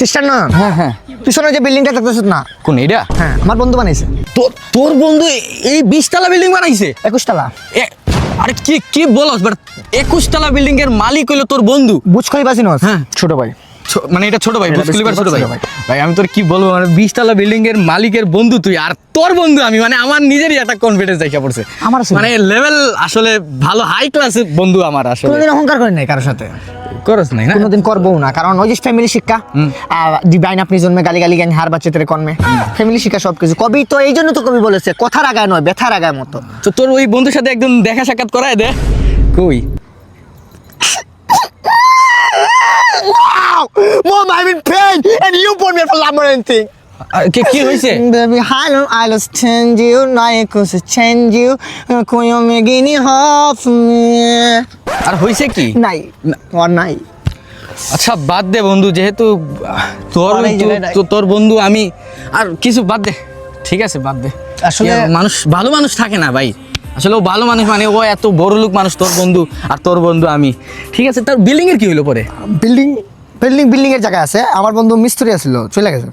খ্রিস্টান না? হ্যাঁ হ্যাঁ। পিছনে যে বিল্ডিংটা দেখতেছ না? কোন এটা? হ্যাঁ, আমার বন্ধু বানাইছে। তোর বন্ধু এই 20 তলা বিল্ডিং বানাইছে? 21 তলা। আরে কি কি বলস? বাট 21 তলা বিল্ডিং এর মালিক হইলো তোর বন্ধু? বুঝ খলিফা চিনোস? হ্যাঁ। ছোট ভাই। মানে এটা ছোট ভাই, এটা বুর্জ খলিফার ছোট ভাই। ছোট ভাই। ভাই আমি তোর কি বলবো, মানে 20 তলা বিল্ডিং এর মালিকের বন্ধু তুই, আর তোর বন্ধু আমি, মানে আমার নিজেরই একটা কনফিডেন্স দেখা পড়ছে। আমারও ছিল। মানে লেভেল আসলে ভালো, হাই ক্লাসের বন্ধু আমার আসলে। কোনোদিন অহংকার করি নাই কারোর সাথে, করস নাই না? কোনোদিন করবো না, কারণ ওই যে ফ্যামিলি শিক্ষা। দিবাইন আপনি জন্মে গালি গালি জ্ঞান হার বাচ্চা তেরে কর্মে, ফ্যামিলি শিক্ষা সবকিছু। কবি তো এই জন্য তো কবি বলেছে, কথার আগায় নয় ব্যথার আগায় মতো। তো তোর ওই বন্ধুর সাথে একদম দেখা সাক্ষাৎ করায় দে। কই? Mom, I'm in pain and you put me for labyrinthing. কি হইছে? Baby, I lost change you, I could change you. Koyo megini half me. আর হইছে কি? নাই, or নাই। আচ্ছা বাদ দে বন্ধু, যেহেতু তোর অনেক জায়গায় তোর বন্ধু আমি, আর কিছু বাদ দে, ঠিক আছে বাদ দে। আসলে মানুষ ভালো মানুষ থাকে না ভাই, আসলে ও ভালো মানুষ, মানে ও এত বড় লোক মানুষ তোর বন্ধু, আর তোর বন্ধু আমি। ঠিক আছে, তার বিল্ডিং এর কি হইলো পরে? বিল্ডিং এর জায়গায় আছে, আমার বন্ধু মিস্ত্রি আছিল, চলে গেছে।